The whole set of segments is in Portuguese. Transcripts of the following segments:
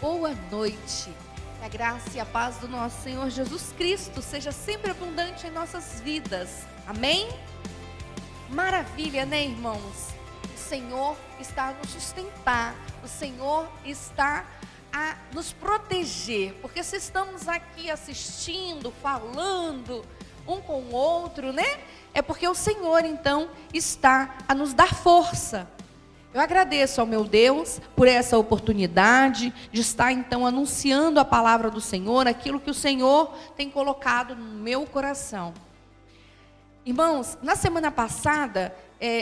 boa noite. Que a graça e a paz do nosso Senhor Jesus Cristo seja sempre abundante em nossas vidas. Amém? Maravilha, né, irmãos? O Senhor está a nos sustentar, o Senhor está a nos proteger, porque se estamos aqui assistindo, falando um com o outro, né? É porque o Senhor, então, está a nos dar força. Eu agradeço ao meu Deus por essa oportunidade de estar, então, anunciando a palavra do Senhor, aquilo que o Senhor tem colocado no meu coração. Irmãos, na semana passada,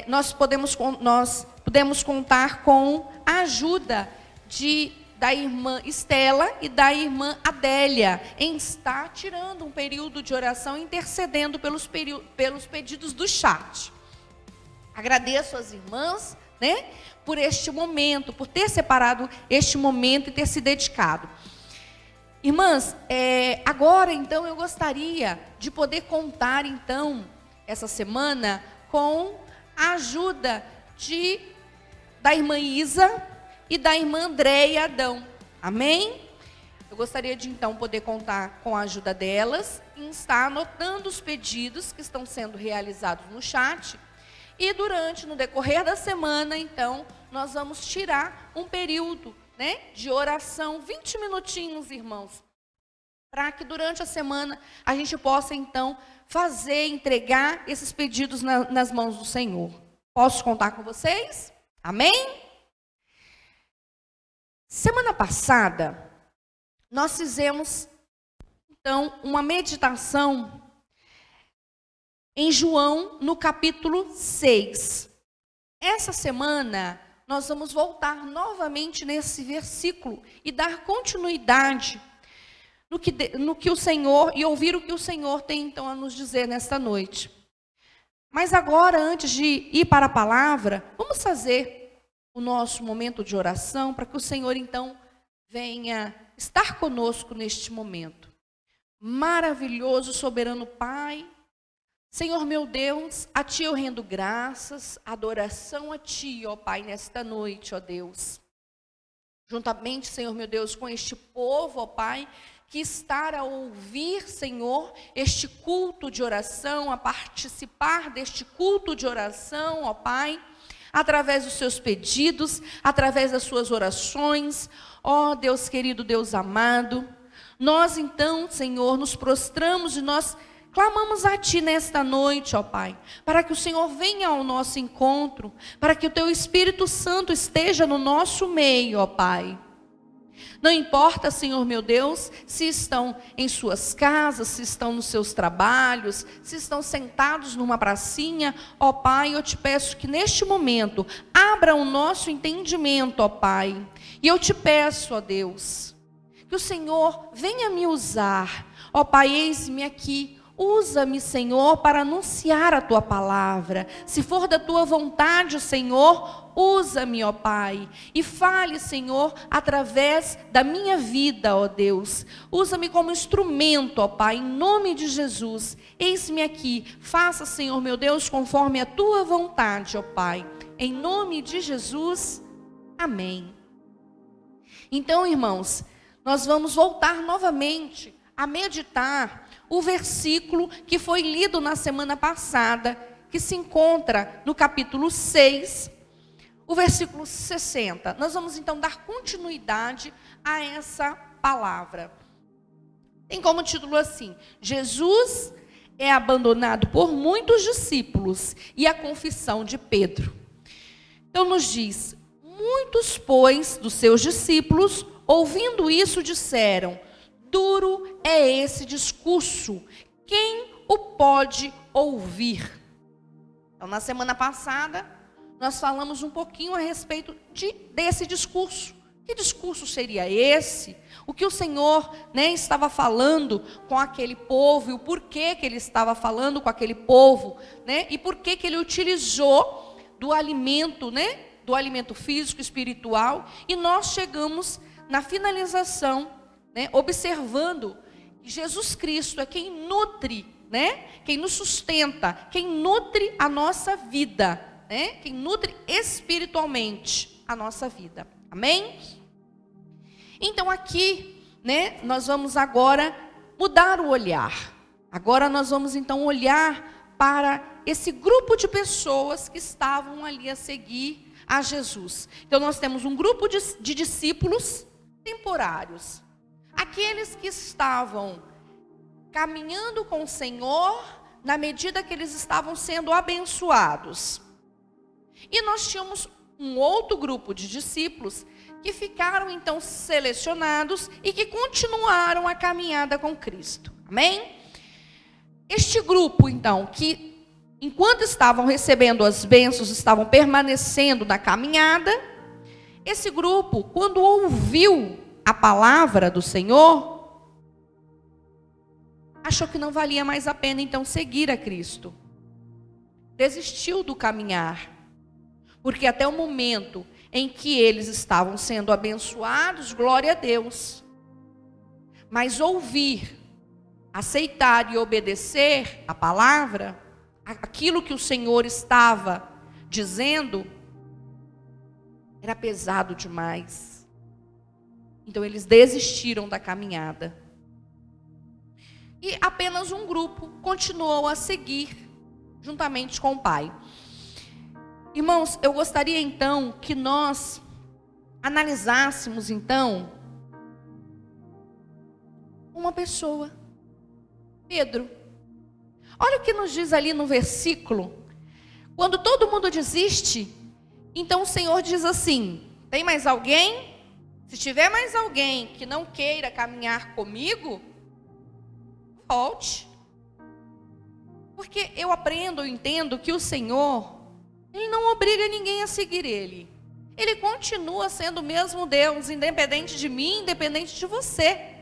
nós pudemos contar com a ajuda da irmã Estela e da irmã Adélia em estar tirando um período de oração, intercedendo pelos pedidos do chat. Agradeço às irmãs, né, por este momento, por ter separado este momento e ter se dedicado. Irmãs, agora então eu gostaria de poder contar então essa semana com a ajuda da irmã Isa e da irmã Andréia Adão. Amém? Eu gostaria de então poder contar com a ajuda delas e estar anotando os pedidos que estão sendo realizados no chat. E no decorrer da semana, então, nós vamos tirar um período, né, de oração, 20 minutinhos, irmãos, para que durante a semana a gente possa, então, entregar esses pedidos nas mãos do Senhor. Posso contar com vocês? Amém? Semana passada, nós fizemos, então, uma meditação em João, no capítulo 6. Essa semana, nós vamos voltar novamente nesse versículo e dar continuidade no que o Senhor, e ouvir o que o Senhor tem então a nos dizer nesta noite. Mas agora, antes de ir para a palavra, vamos fazer o nosso momento de oração para que o Senhor então venha estar conosco neste momento. Maravilhoso, soberano Pai, Senhor meu Deus, a Ti eu rendo graças, adoração a Ti, ó Pai, nesta noite, ó Deus. Juntamente, Senhor meu Deus, com este povo, ó Pai, que está a ouvir, Senhor, este culto de oração, a participar deste culto de oração, ó Pai, através dos seus pedidos, através das suas orações, ó Deus querido, Deus amado. Nós então, Senhor, nos prostramos e nós clamamos a Ti nesta noite, ó Pai, para que o Senhor venha ao nosso encontro, para que o Teu Espírito Santo esteja no nosso meio, ó Pai. Não importa, Senhor meu Deus, se estão em suas casas, se estão nos seus trabalhos, se estão sentados numa pracinha, ó Pai, eu te peço que neste momento abra o nosso entendimento, ó Pai. E eu te peço, ó Deus, que o Senhor venha me usar, ó Pai, eis-me aqui. Usa-me, Senhor, para anunciar a Tua palavra. Se for da Tua vontade, Senhor, usa-me, ó Pai. E fale, Senhor, através da minha vida, ó Deus. Usa-me como instrumento, ó Pai, em nome de Jesus. Eis-me aqui. Faça, Senhor, meu Deus, conforme a Tua vontade, ó Pai. Em nome de Jesus, amém. Então, irmãos, nós vamos voltar novamente a meditar o versículo que foi lido na semana passada, que se encontra no capítulo 6, o versículo 60. Nós vamos então dar continuidade a essa palavra. Tem como título assim: Jesus é abandonado por muitos discípulos e a confissão de Pedro. Então nos diz: muitos, pois, dos seus discípulos, ouvindo isso, disseram: duro é esse discurso, quem o pode ouvir? Então, na semana passada, nós falamos um pouquinho a respeito desse discurso. Que discurso seria esse? O que o Senhor, né, estava falando com aquele povo, e o porquê que Ele estava falando com aquele povo, né, e por que Ele utilizou do alimento, né, do alimento físico, espiritual, e nós chegamos na finalização, né, observando que Jesus Cristo é quem nutre, né, quem nos sustenta, quem nutre a nossa vida, né, quem nutre espiritualmente a nossa vida. Amém? Então aqui, né, nós vamos agora mudar o olhar. Agora nós vamos então olhar para esse grupo de pessoas que estavam ali a seguir a Jesus. Então nós temos um grupo de discípulos temporários. Aqueles que estavam caminhando com o Senhor na medida que eles estavam sendo abençoados. E nós tínhamos um outro grupo de discípulos que ficaram então selecionados e que continuaram a caminhada com Cristo. Amém? Este grupo então, que enquanto estavam recebendo as bênçãos, estavam permanecendo na caminhada, esse grupo, quando ouviu a palavra do Senhor, achou que não valia mais a pena então seguir a Cristo. Desistiu do caminhar. Porque até o momento em que eles estavam sendo abençoados, glória a Deus. Mas ouvir, aceitar e obedecer a palavra, aquilo que o Senhor estava dizendo, era pesado demais. Então eles desistiram da caminhada. E apenas um grupo continuou a seguir, juntamente com o Pai. Irmãos, eu gostaria então que nós analisássemos então uma pessoa, Pedro. Olha o que nos diz ali no versículo. Quando todo mundo desiste, então o Senhor diz assim: tem mais alguém? Se tiver mais alguém que não queira caminhar comigo, volte. Porque eu aprendo, eu entendo que o Senhor, Ele não obriga ninguém a seguir Ele. Ele continua sendo o mesmo Deus, independente de mim, independente de você.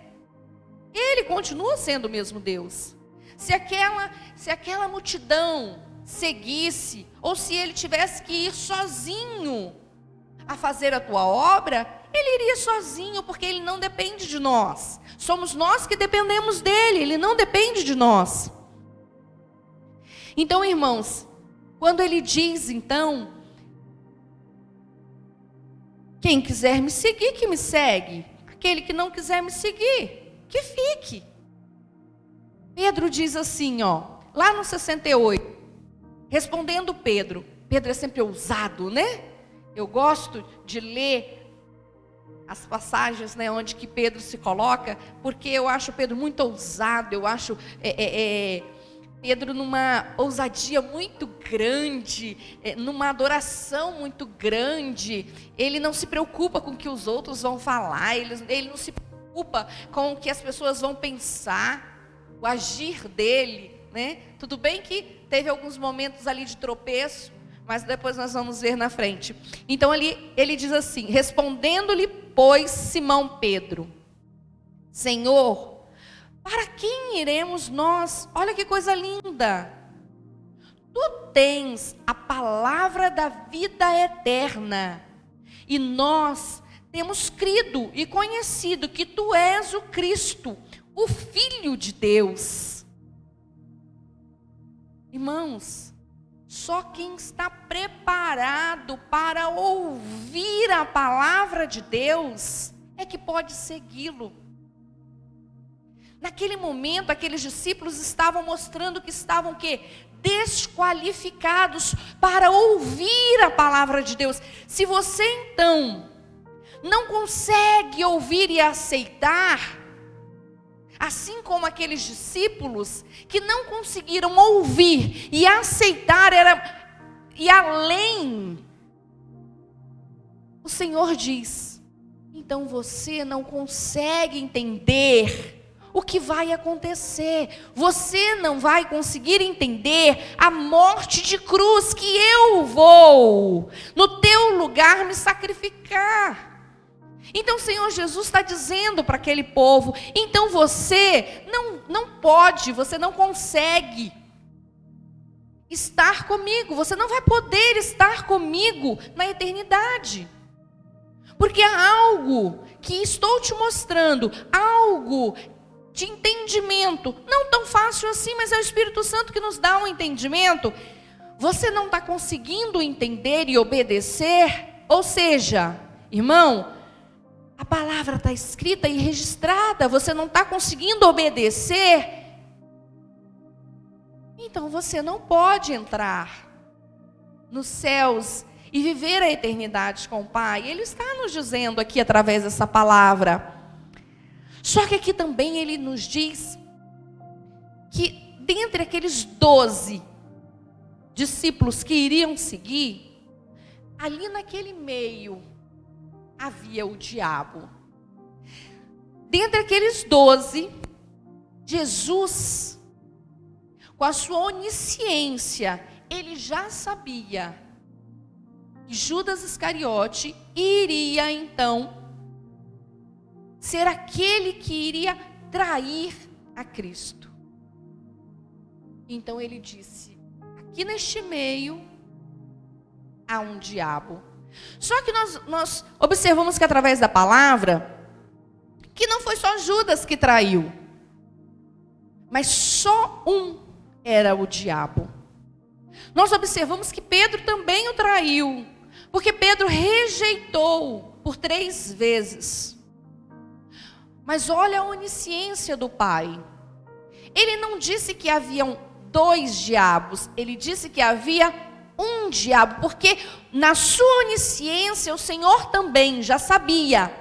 Ele continua sendo o mesmo Deus. Se aquela multidão seguisse, ou se Ele tivesse que ir sozinho a fazer a tua obra, Ele iria sozinho, porque Ele não depende de nós. Somos nós que dependemos dEle, Ele não depende de nós. Então, irmãos, quando Ele diz, então, quem quiser me seguir, que me segue. Aquele que não quiser me seguir, que fique. Pedro diz assim, lá no 68, respondendo Pedro é sempre ousado, né? Eu gosto de ler as passagens, né, onde que Pedro se coloca, porque eu acho Pedro muito ousado, eu acho Pedro numa ousadia muito grande, numa adoração muito grande. Ele não se preocupa com o que os outros vão falar, ele não se preocupa com o que as pessoas vão pensar, o agir dele, né? Tudo bem que teve alguns momentos ali de tropeço, mas depois nós vamos ver na frente. Então ele diz assim, respondendo-lhe, pois, Simão Pedro: Senhor, para quem iremos nós? Olha que coisa linda. Tu tens a palavra da vida eterna, e nós temos crido e conhecido que tu és o Cristo, o Filho de Deus. Irmãos, só quem está preparado para ouvir a palavra de Deus é que pode segui-lo. Naquele momento, aqueles discípulos estavam mostrando que estavam o quê? Desqualificados para ouvir a palavra de Deus. Se você então não consegue ouvir e aceitar, assim como aqueles discípulos que não conseguiram ouvir e aceitar, e além, o Senhor diz, então você não consegue entender o que vai acontecer. Você não vai conseguir entender a morte de cruz que eu vou no teu lugar me sacrificar. Então o Senhor Jesus está dizendo para aquele povo, então você não pode, você não consegue estar comigo, você não vai poder estar comigo na eternidade. Porque há algo que estou te mostrando, algo de entendimento, não tão fácil assim, mas é o Espírito Santo que nos dá um entendimento. Você não está conseguindo entender e obedecer, ou seja, irmão, a palavra está escrita e registrada, você não está conseguindo obedecer, então você não pode entrar nos céus e viver a eternidade com o Pai. Ele está nos dizendo aqui através dessa palavra. Só que aqui também ele nos diz que dentre aqueles 12 discípulos que iriam seguir, ali naquele meio havia o diabo. Dentre aqueles 12, Jesus, com a sua onisciência, ele já sabia que Judas Iscariote iria então ser aquele que iria trair a Cristo. Então ele disse: aqui neste meio há um diabo. Só que nós observamos que através da palavra, que não foi só Judas que traiu, mas só um era o diabo. Nós observamos que Pedro também o traiu, porque Pedro rejeitou por 3 vezes. Mas olha a onisciência do Pai. Ele não disse que haviam 2 diabos, ele disse que havia um diabo, porque na sua onisciência o Senhor também já sabia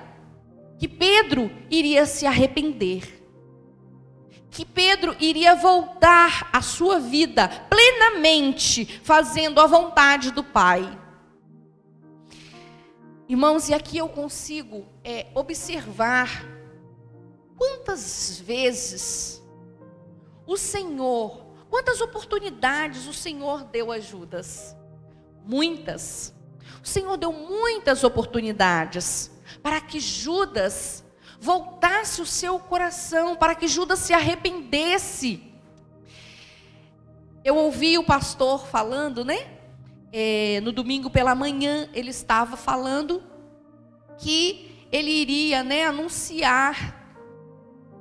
que Pedro iria se arrepender, que Pedro iria voltar à sua vida plenamente, fazendo a vontade do Pai. Irmãos, e aqui eu consigo observar quantas vezes o Senhor, quantas oportunidades o Senhor deu a Judas. Muitas. O Senhor deu muitas oportunidades para que Judas voltasse o seu coração, para que Judas se arrependesse. Eu ouvi o pastor falando, no domingo pela manhã, ele estava falando que ele iria, anunciar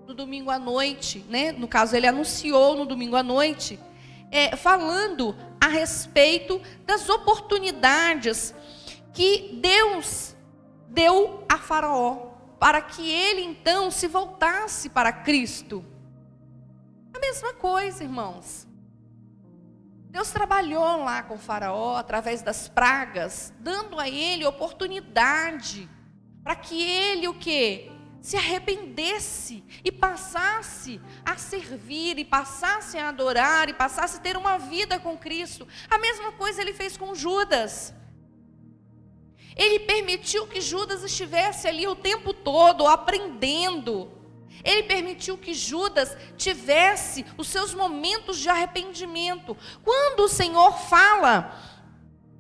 no domingo à noite, no caso ele anunciou no domingo à noite, falando a respeito das oportunidades que Deus deu a Faraó, para que ele então se voltasse para Cristo. A mesma coisa, irmãos. Deus trabalhou lá com o Faraó através das pragas, dando a ele oportunidade para que ele se arrependesse e passasse a servir, e passasse a adorar, e passasse a ter uma vida com Cristo. A mesma coisa ele fez com Judas. Ele permitiu que Judas estivesse ali o tempo todo aprendendo. Ele permitiu que Judas tivesse os seus momentos de arrependimento. Quando o Senhor fala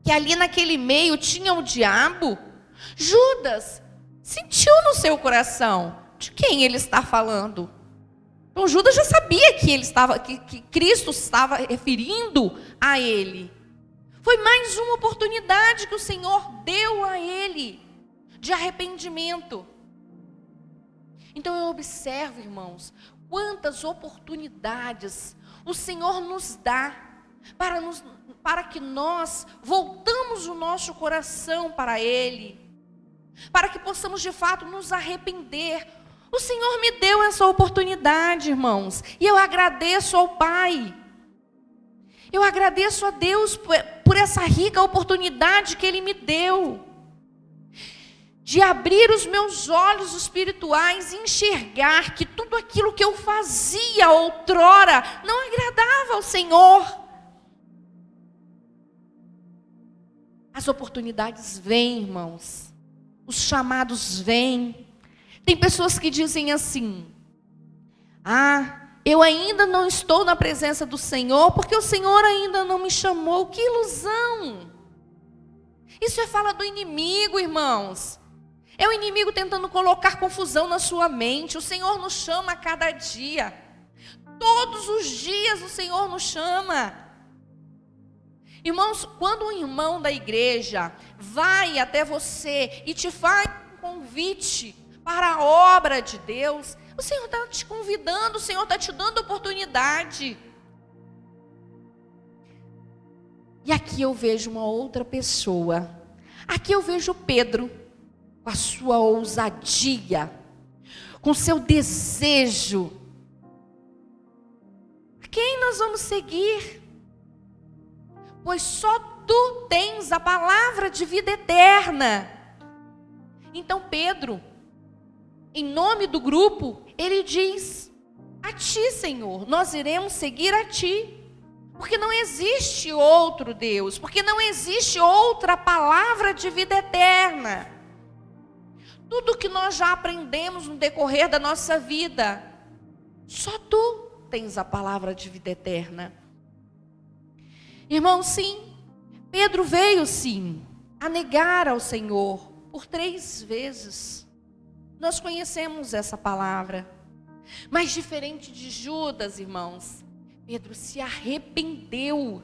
que ali naquele meio tinha o diabo, Judas sentiu no seu coração de quem ele está falando. Então Judas já sabia que Cristo estava referindo a ele. Foi mais uma oportunidade que o Senhor deu a ele de arrependimento. Então eu observo, irmãos, quantas oportunidades o Senhor nos dá para que nós voltamos o nosso coração para Ele, para que possamos de fato nos arrepender. O Senhor me deu essa oportunidade, irmãos, e eu agradeço ao Pai. Eu agradeço a Deus por essa rica oportunidade que Ele me deu, de abrir os meus olhos espirituais e enxergar que tudo aquilo que eu fazia outrora não agradava ao Senhor. As oportunidades vêm, irmãos, os chamados vêm. Tem pessoas que dizem assim: eu ainda não estou na presença do Senhor, porque o Senhor ainda não me chamou. Que ilusão! Isso é fala do inimigo, irmãos. É o inimigo tentando colocar confusão na sua mente. O Senhor nos chama a cada dia. Todos os dias o Senhor nos chama. Irmãos, quando um irmão da igreja vai até você e te faz um convite para a obra de Deus, o Senhor está te convidando, o Senhor está te dando oportunidade. E aqui eu vejo uma outra pessoa. Aqui eu vejo Pedro. com a sua ousadia, com o seu desejo. Quem nós vamos seguir? Pois só tu tens a palavra de vida eterna. Então Pedro, em nome do grupo, ele diz: a ti, Senhor, nós iremos seguir a ti. Porque não existe outro Deus, porque não existe outra palavra de vida eterna. Tudo que nós já aprendemos no decorrer da nossa vida, só tu tens a palavra de vida eterna. Irmão, sim, Pedro veio sim a negar ao Senhor por 3 vezes. Nós conhecemos essa palavra. Mas diferente de Judas, irmãos, Pedro se arrependeu.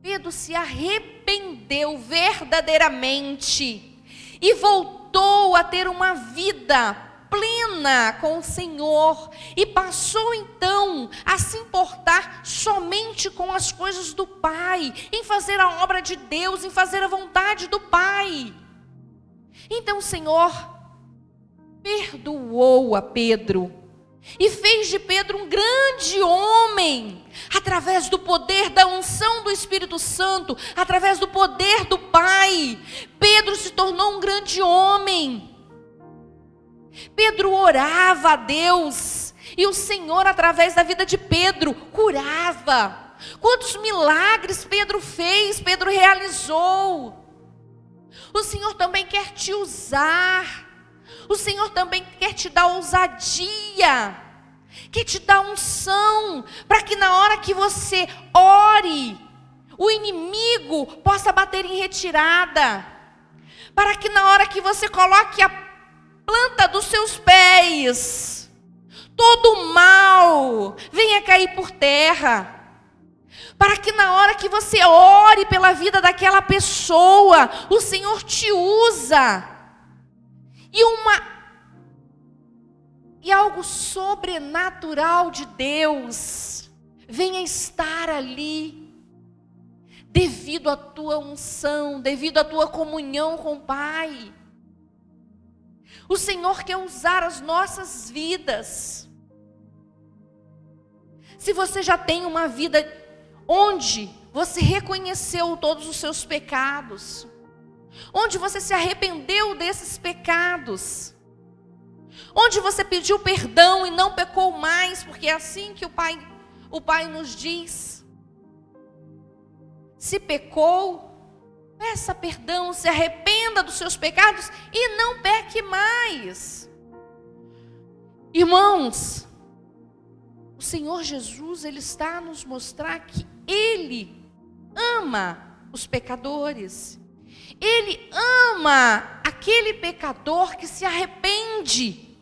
Pedro se arrependeu verdadeiramente e voltou a ter uma vida plena com o Senhor, e passou então a se importar somente com as coisas do Pai, em fazer a obra de Deus, em fazer a vontade do Pai. Então o Senhor perdoou a Pedro e fez de Pedro um grande homem, através do poder da unção do Espírito Santo, através do poder do Pai. Pedro se tornou um grande homem. Pedro orava a Deus, e o Senhor, através da vida de Pedro, curava. Quantos milagres Pedro fez, Pedro realizou. O Senhor também quer te usar. O Senhor também quer te dar ousadia, quer te dar unção, para que na hora que você ore, o inimigo possa bater em retirada, para que na hora que você coloque a planta dos seus pés, todo o mal venha cair por terra, para que na hora que você ore pela vida daquela pessoa, o Senhor te usa, e algo sobrenatural de Deus venha estar ali, devido à tua unção, devido à tua comunhão com o Pai. O Senhor quer usar as nossas vidas. Se você já tem uma vida onde você reconheceu todos os seus pecados, onde você se arrependeu desses pecados, onde você pediu perdão e não pecou mais, porque é assim que o Pai nos diz. Se pecou, peça perdão, se arrependa dos seus pecados e não peque mais. Irmãos, o Senhor Jesus, Ele está a nos mostrar que Ele ama os pecadores. Ele ama aquele pecador que se arrepende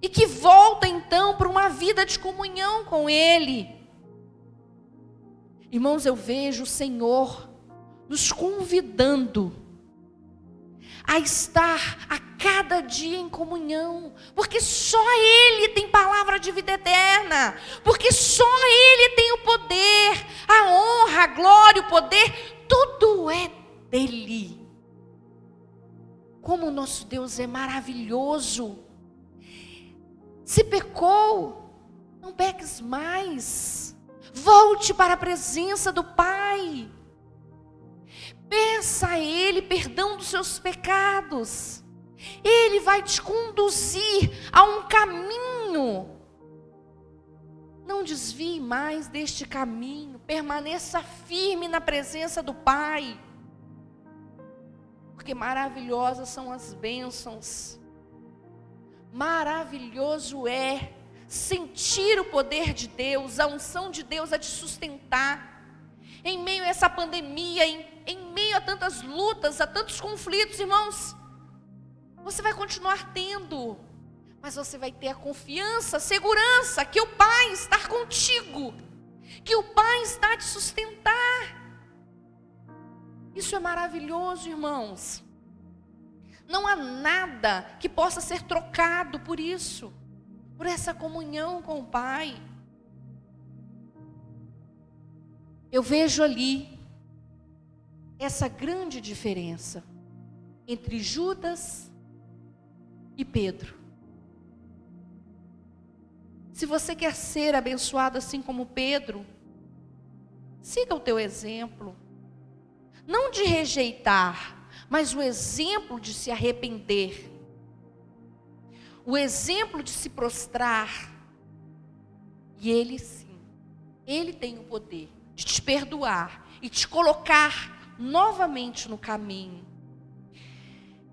e que volta então para uma vida de comunhão com Ele. Irmãos, eu vejo o Senhor nos convidando a estar a cada dia em comunhão, porque só Ele tem palavra de vida eterna, porque só Ele tem o poder, a honra, a glória, o poder, tudo é dEle. Como o nosso Deus é maravilhoso. Se pecou, não peques mais, volte para a presença do Pai. Peça a Ele perdão dos seus pecados. Ele vai te conduzir a um caminho. Não desvie mais deste caminho. Permaneça firme na presença do Pai. Porque maravilhosas são as bênçãos. Maravilhoso é sentir o poder de Deus, a unção de Deus a te sustentar. Em meio a essa pandemia, em meio a tantas lutas, a tantos conflitos, irmãos, você vai continuar tendo, mas você vai ter a confiança, a segurança que o Pai está contigo, que o Pai está a te sustentar. Isso é maravilhoso, irmãos. Não há nada que possa ser trocado por isso, por essa comunhão com o Pai. Eu vejo ali essa grande diferença entre Judas e Pedro. Se você quer ser abençoado assim como Pedro, siga o teu exemplo. Não de rejeitar, mas o exemplo de se arrepender. O exemplo de se prostrar. E ele sim, ele tem o poder de te perdoar e te colocar novamente no caminho.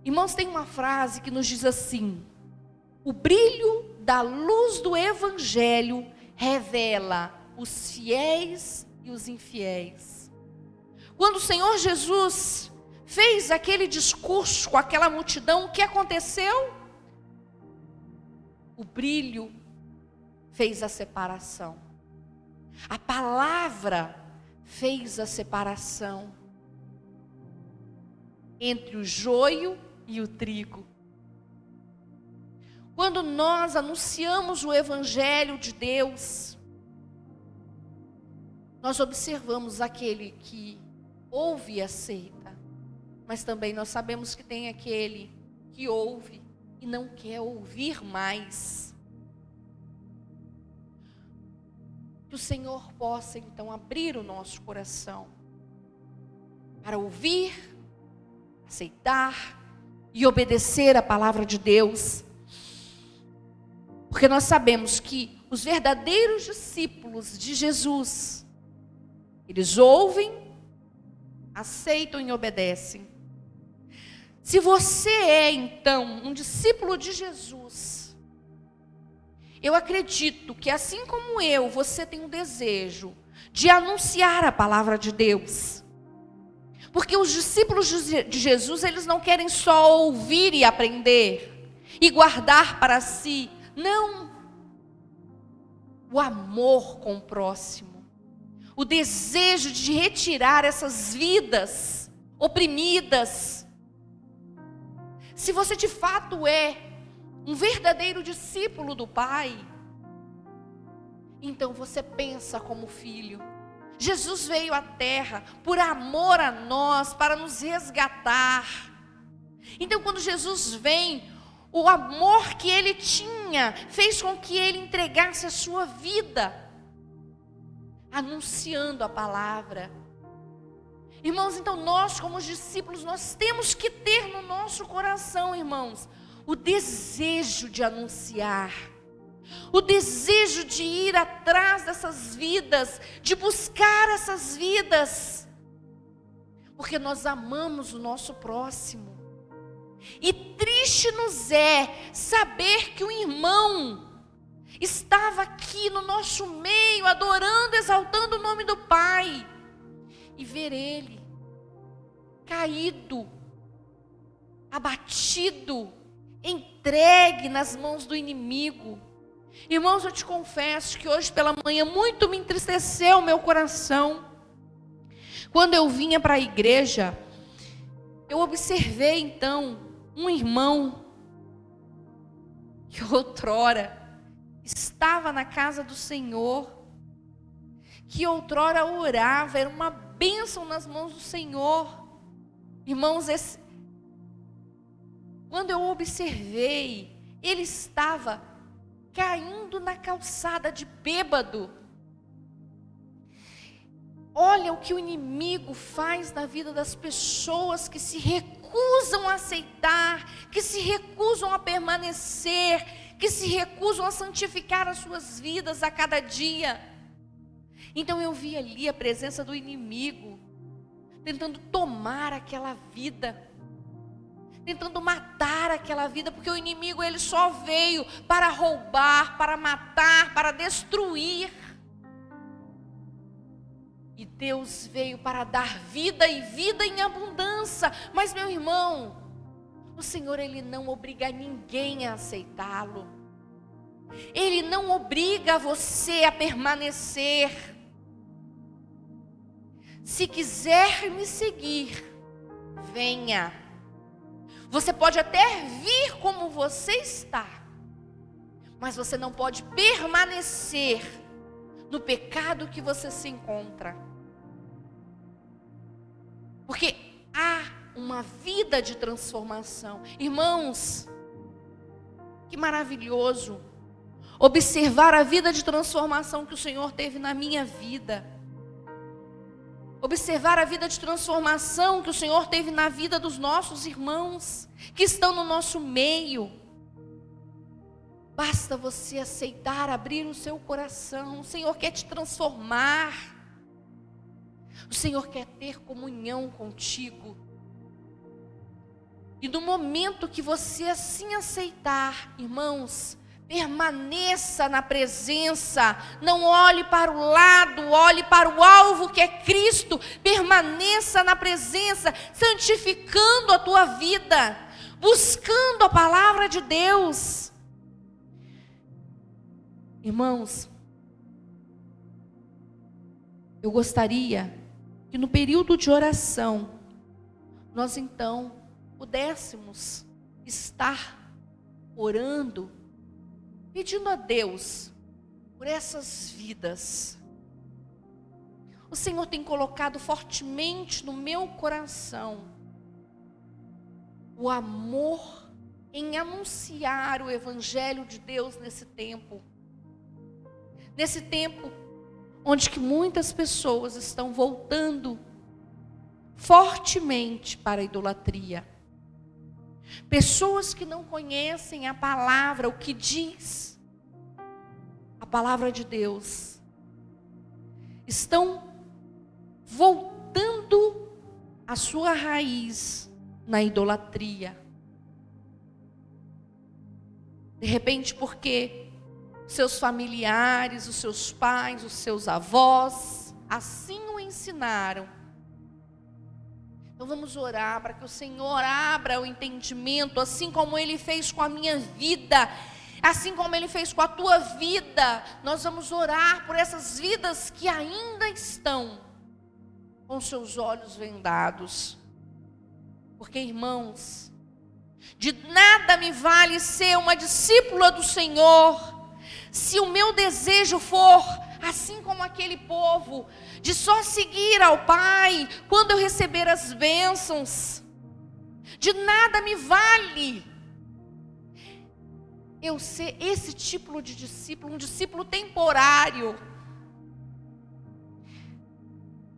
Irmãos, tem uma frase que nos diz assim: o brilho da luz do Evangelho revela os fiéis e os infiéis. Quando o Senhor Jesus fez aquele discurso com aquela multidão, o que aconteceu? O brilho fez a separação. A palavra fez a separação entre o joio e o trigo. Quando nós anunciamos o Evangelho de Deus, nós observamos aquele que ouve e aceita, mas também nós sabemos que tem aquele que ouve e não quer ouvir mais. Que o Senhor possa então abrir o nosso coração para ouvir, aceitar e obedecer a palavra de Deus. Porque nós sabemos que os verdadeiros discípulos de Jesus, eles ouvem, aceitam e obedecem. Se você é então um discípulo de Jesus, eu acredito que assim como eu, você tem um desejo de anunciar a palavra de Deus. Porque os discípulos de Jesus, eles não querem só ouvir e aprender e guardar para si. Não. O amor com o próximo. O desejo de retirar essas vidas oprimidas. Se você de fato é um verdadeiro discípulo do Pai, então você pensa como filho. Jesus veio à terra por amor a nós, para nos resgatar. Então quando Jesus vem, o amor que ele tinha fez com que ele entregasse a sua vida, anunciando a palavra. Irmãos, então nós como discípulos, nós temos que ter no nosso coração, irmãos, o desejo de anunciar, o desejo de ir atrás dessas vidas, de buscar essas vidas, porque nós amamos o nosso próximo. E triste nos é saber que o irmão estava aqui no nosso meio, adorando, exaltando o nome do Pai, e ver ele caído, abatido, entregue nas mãos do inimigo. Irmãos, eu te confesso que hoje pela manhã muito me entristeceu o meu coração. Quando eu vinha para a igreja, eu observei então um irmão que outrora estava na casa do Senhor, que outrora orava, era uma bênção nas mãos do Senhor. Irmãos, quando eu observei, ele estava caindo na calçada de bêbado. Olha o que o inimigo faz na vida das pessoas que se recusam a aceitar, que se recusam a permanecer, que se recusam a santificar as suas vidas a cada dia. Então eu vi ali a presença do inimigo, tentando tomar aquela vida, tentando matar aquela vida, porque o inimigo ele só veio para roubar, para matar, para destruir. E Deus veio para dar vida e vida em abundância. Mas meu irmão, o Senhor ele não obriga ninguém a aceitá-lo. Ele não obriga você a permanecer. Se quiser me seguir, venha. Você pode até vir como você está, mas você não pode permanecer no pecado que você se encontra. Porque há uma vida de transformação. Irmãos, que maravilhoso observar a vida de transformação que o Senhor teve na minha vida. Observar a vida de transformação que o Senhor teve na vida dos nossos irmãos que estão no nosso meio. Basta você aceitar, abrir o seu coração. O Senhor quer te transformar. O Senhor quer ter comunhão contigo. E no momento que você assim aceitar, irmãos, permaneça na presença, não olhe para o lado, olhe para o alvo que é Cristo. Permaneça na presença, santificando a tua vida, buscando a palavra de Deus. Irmãos, eu gostaria que no período de oração, nós então pudéssemos estar orando, pedindo a Deus por essas vidas. O Senhor tem colocado fortemente no meu coração o amor em anunciar o Evangelho de Deus nesse tempo. Nesse tempo onde que muitas pessoas estão voltando fortemente para a idolatria. Pessoas que não conhecem a palavra, o que diz a palavra de Deus, estão voltando a sua raiz na idolatria. De repente, porque seus familiares, os seus pais, os seus avós, assim o ensinaram. Então vamos orar para que o Senhor abra o entendimento, assim como Ele fez com a minha vida, assim como Ele fez com a tua vida. Nós vamos orar por essas vidas que ainda estão com seus olhos vendados. Porque, irmãos, de nada me vale ser uma discípula do Senhor, se o meu desejo for, assim como aquele povo, de só seguir ao Pai quando eu receber as bênçãos. De nada me vale eu ser esse tipo de discípulo, um discípulo temporário.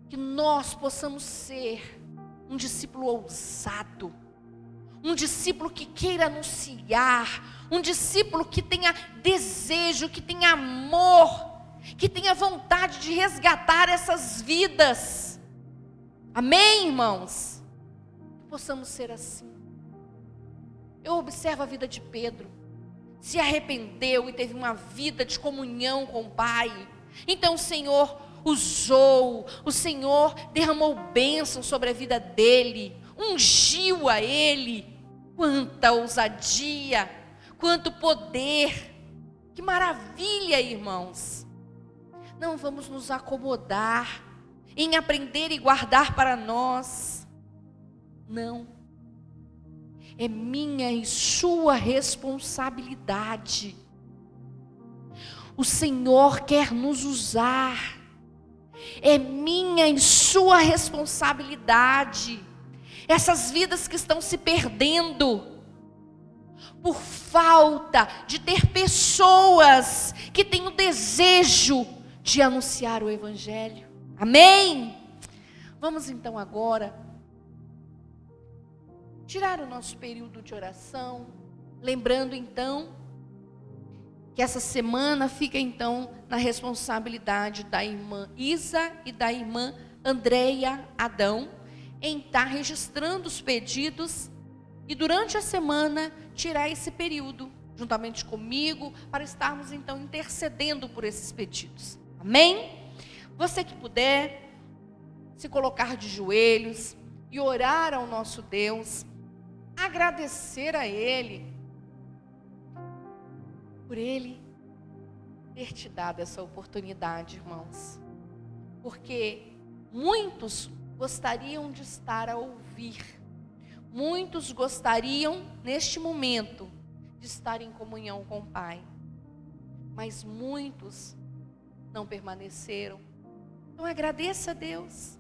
Que nós possamos ser um discípulo ousado, um discípulo que queira anunciar, um discípulo que tenha desejo, que tenha amor, que tenha vontade de resgatar essas vidas. Amém, irmãos? Que possamos ser assim. Eu observo a vida de Pedro. Se arrependeu e teve uma vida de comunhão com o Pai. Então o Senhor usou, o Senhor derramou bênção sobre a vida dele, ungiu a ele. Quanta ousadia, quanto poder, que maravilha, irmãos. Não vamos nos acomodar em aprender e guardar para nós. Não. É minha e sua responsabilidade. O Senhor quer nos usar. É minha e sua responsabilidade. Essas vidas que estão se perdendo por falta de ter pessoas que têm o desejo de anunciar o Evangelho. Amém? Vamos então agora tirar o nosso período de oração, lembrando então que essa semana fica então na responsabilidade da irmã Isa e da irmã Andréia Adão, em estar registrando os pedidos e durante a semana tirar esse período juntamente comigo para estarmos então intercedendo por esses pedidos. Amém? Você que puder se colocar de joelhos e orar ao nosso Deus, agradecer a Ele por Ele ter te dado essa oportunidade, irmãos, porque muitos gostariam de estar a ouvir, muitos gostariam neste momento de estar em comunhão com o Pai, mas muitos não permaneceram. Então agradeça a Deus,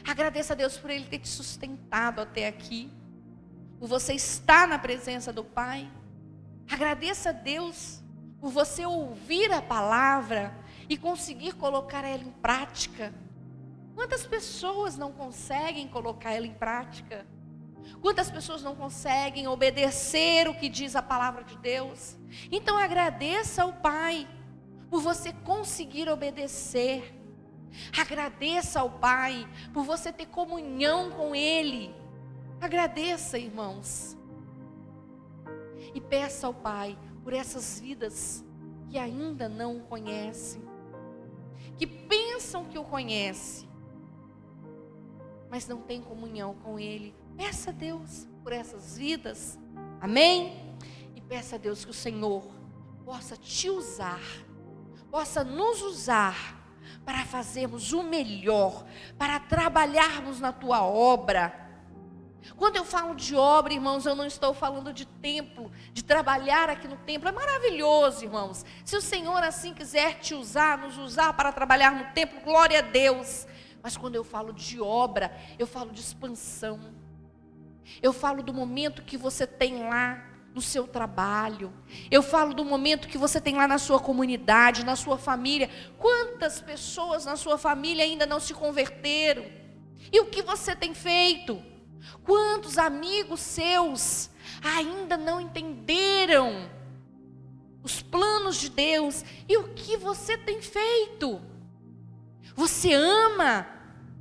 Agradeça a Deus por Ele ter te sustentado até aqui, por você estar na presença do Pai. Agradeça a Deus por você ouvir a palavra e conseguir colocar ela em prática. Quantas pessoas não conseguem colocar ela em prática? Quantas pessoas não conseguem obedecer o que diz a palavra de Deus? Então agradeça ao Pai por você conseguir obedecer. Agradeça ao Pai por você ter comunhão com Ele. Agradeça, irmãos. E peça ao Pai por essas vidas que ainda não o conhecem, que pensam que o conhecem, mas não tem comunhão com Ele. Peça a Deus por essas vidas, amém? E peça a Deus que o Senhor possa te usar, possa nos usar para fazermos o melhor, para trabalharmos na tua obra. Quando eu falo de obra, irmãos, eu não estou falando de templo, de trabalhar aqui no templo. É maravilhoso, irmãos. Se o Senhor assim quiser te usar, nos usar para trabalhar no templo, glória a Deus. Mas quando eu falo de obra, eu falo de expansão. Eu falo do momento que você tem lá no seu trabalho. Eu falo do momento que você tem lá na sua comunidade, na sua família. Quantas pessoas na sua família ainda não se converteram? E o que você tem feito? Quantos amigos seus ainda não entenderam os planos de Deus? E o que você tem feito? Você ama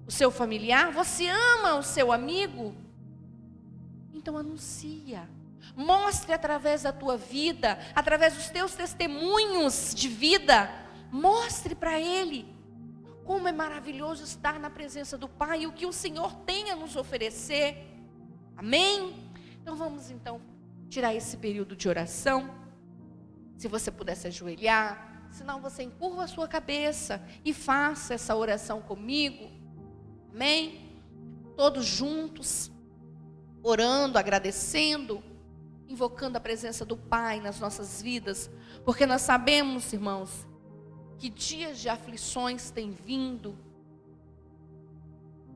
o seu familiar? Você ama o seu amigo? Então anuncia. Mostre através da tua vida, através dos teus testemunhos de vida. Mostre para ele como é maravilhoso estar na presença do Pai e o que o Senhor tem a nos oferecer. Amém? Então vamos tirar esse período de oração. Se você puder se ajoelhar, senão você encurva a sua cabeça e faça essa oração comigo. Amém? Todos juntos, orando, agradecendo, invocando a presença do Pai nas nossas vidas, porque nós sabemos, irmãos, que dias de aflições têm vindo,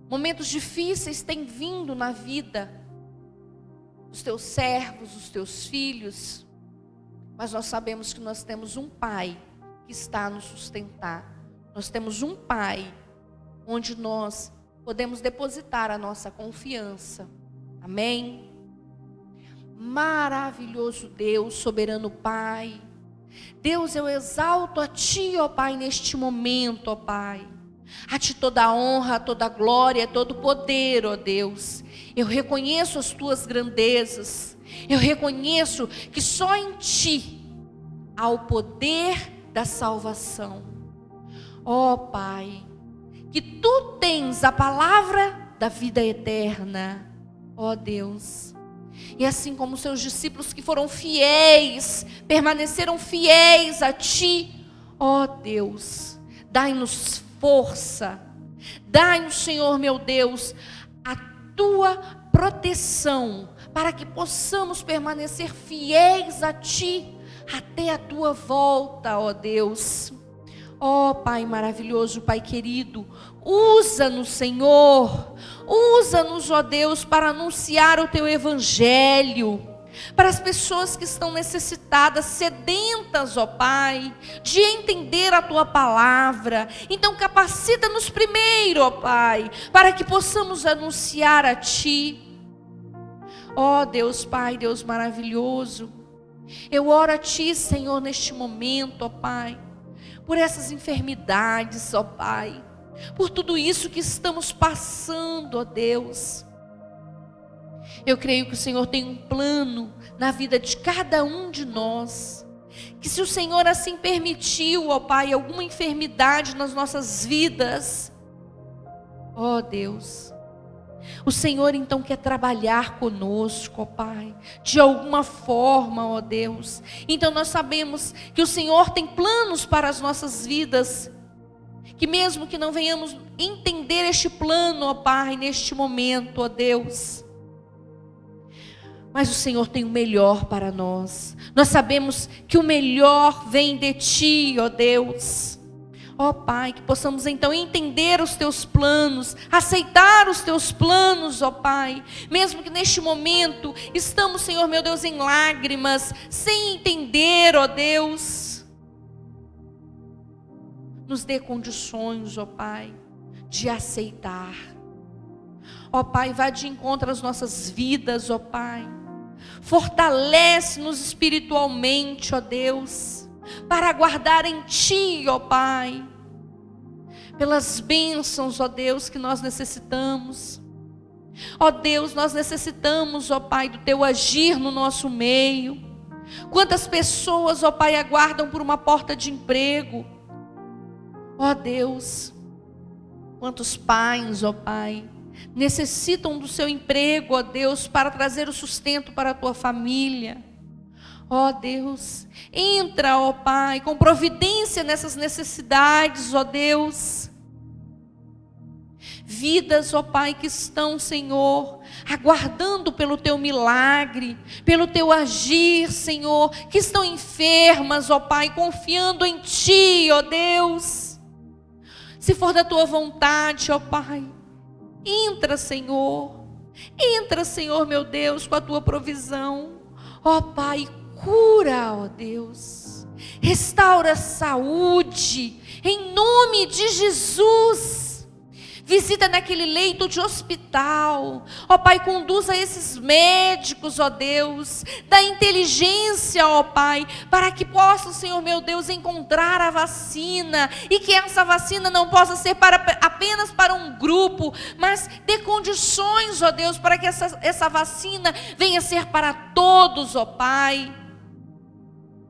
momentos difíceis têm vindo na vida dos teus servos, dos teus filhos, mas nós sabemos que nós temos um Pai que está a nos sustentar. Nós temos um Pai onde nós podemos depositar a nossa confiança. Amém? Maravilhoso Deus, soberano Pai. Deus, eu exalto a Ti, ó Pai, neste momento, ó Pai. A Ti toda a honra, toda a glória, todo o poder, ó Deus. Eu reconheço as Tuas grandezas. Eu reconheço que só em Ti há o poder da salvação. Ó Pai, que Tu tens a palavra da vida eterna, ó Deus. E assim como os seus discípulos que foram fiéis, permaneceram fiéis a Ti, ó Deus, dai-nos força, dai-nos, Senhor meu Deus, a Tua proteção, para que possamos permanecer fiéis a Ti, até a Tua volta, ó Deus. Ó Pai maravilhoso, Pai querido, usa-nos, Senhor, usa-nos, ó Deus, para anunciar o Teu Evangelho, para as pessoas que estão necessitadas, sedentas, ó Pai, de entender a Tua palavra. Então capacita-nos primeiro, ó Pai, para que possamos anunciar a Ti. Ó Deus Pai, Deus maravilhoso, eu oro a Ti, Senhor, neste momento, ó Pai, por essas enfermidades, ó Pai, por tudo isso que estamos passando, ó Deus. Eu creio que o Senhor tem um plano na vida de cada um de nós, que se o Senhor assim permitiu, ó Pai, alguma enfermidade nas nossas vidas, ó Deus, o Senhor então quer trabalhar conosco, ó Pai, de alguma forma, ó Deus. Então nós sabemos que o Senhor tem planos para as nossas vidas, que mesmo que não venhamos entender este plano, ó Pai, neste momento, ó Deus, mas o Senhor tem o melhor para nós. Nós sabemos que o melhor vem de Ti, ó Deus. Ó Pai, que possamos então entender os teus planos, aceitar os teus planos, ó Pai. Mesmo que neste momento estamos, Senhor meu Deus, em lágrimas, sem entender, ó Deus. Nos dê condições, ó Pai, de aceitar. Ó Pai, vá de encontro às nossas vidas, ó Pai. Fortalece-nos espiritualmente, ó Deus, para aguardar em Ti, ó Pai, pelas bênçãos, ó Deus, que nós necessitamos. Ó Deus, nós necessitamos, ó Pai, do Teu agir no nosso meio. Quantas pessoas, ó Pai, aguardam por uma porta de emprego. Ó Deus, quantos pais, ó Pai, necessitam do seu emprego, ó Deus, para trazer o sustento para a tua família. Ó Deus, entra, ó Pai, com providência nessas necessidades, ó Deus. Vidas, ó Pai, que estão, Senhor, aguardando pelo Teu milagre, pelo Teu agir, Senhor, que estão enfermas, ó Pai, confiando em Ti, ó Deus. Se for da Tua vontade, ó Pai, entra, Senhor, meu Deus, com a Tua provisão, ó Pai, cura, ó Deus, restaura a saúde, em nome de Jesus. Visita naquele leito de hospital, ó Pai, conduza esses médicos, ó Deus, dá inteligência, ó Pai, para que possam, Senhor meu Deus, encontrar a vacina, e que essa vacina não possa ser apenas para um grupo, mas dê condições, ó Deus, para que essa vacina venha ser para todos, ó Pai.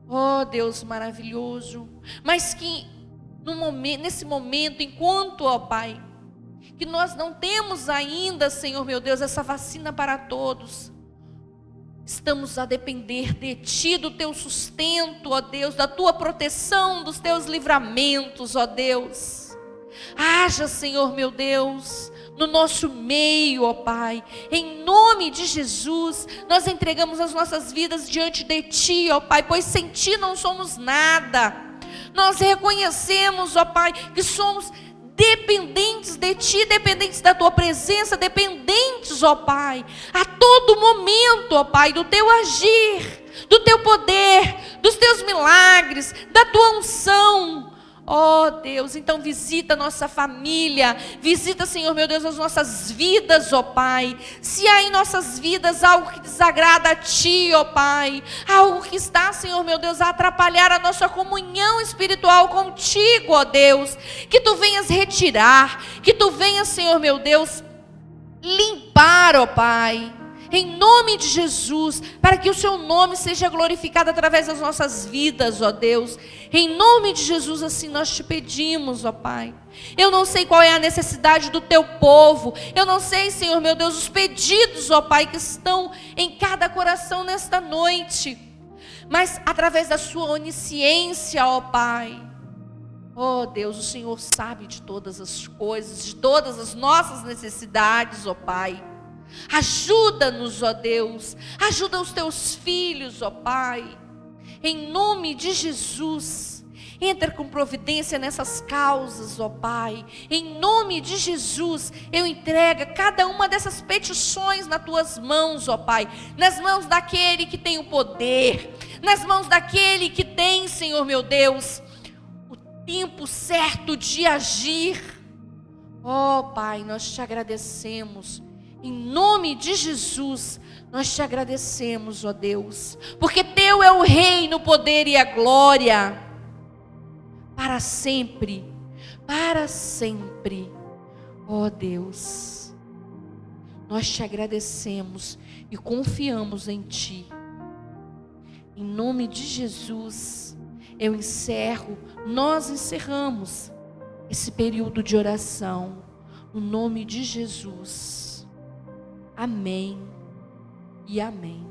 Ó Deus maravilhoso, mas que nesse momento, enquanto, ó Pai, que nós não temos ainda, Senhor meu Deus, essa vacina para todos, estamos a depender de Ti, do Teu sustento, ó Deus, da Tua proteção, dos Teus livramentos, ó Deus. Haja, Senhor meu Deus, no nosso meio, ó Pai, em nome de Jesus. Nós entregamos as nossas vidas diante de Ti, ó Pai, pois sem Ti não somos nada. Nós reconhecemos, ó Pai, que somos dependentes de Ti, dependentes da Tua presença, dependentes, ó Pai, a todo momento, ó Pai, do Teu agir, do Teu poder, dos Teus milagres, da Tua unção. Ó Deus, então visita a nossa família, visita, Senhor meu Deus, as nossas vidas, ó Pai. Se há em nossas vidas algo que desagrada a Ti, ó Pai, algo que está, Senhor meu Deus, a atrapalhar a nossa comunhão espiritual contigo, ó Deus, que Tu venhas retirar, que Tu venhas, Senhor meu Deus, limpar, ó Pai, em nome de Jesus, para que o Seu nome seja glorificado através das nossas vidas, ó Deus. Em nome de Jesus, assim nós Te pedimos, ó Pai. Eu não sei qual é a necessidade do Teu povo, eu não sei, Senhor meu Deus, os pedidos, ó Pai, que estão em cada coração nesta noite, mas através da Sua onisciência, ó Pai, ó Deus, o Senhor sabe de todas as coisas, de todas as nossas necessidades, ó Pai. Ajuda-nos, ó Deus, ajuda os Teus filhos, ó Pai, em nome de Jesus. Entra com providência nessas causas, ó Pai, em nome de Jesus. Eu entrego cada uma dessas petições nas Tuas mãos, ó Pai, nas mãos daquele que tem o poder, nas mãos daquele que tem, Senhor meu Deus, o tempo certo de agir. Ó Pai, nós Te agradecemos. Em nome de Jesus, nós Te agradecemos, ó Deus, porque Teu é o reino, o poder e a glória, para sempre, ó Deus. Nós Te agradecemos e confiamos em Ti. Em nome de Jesus, nós encerramos esse período de oração, no nome de Jesus. Amém e amém.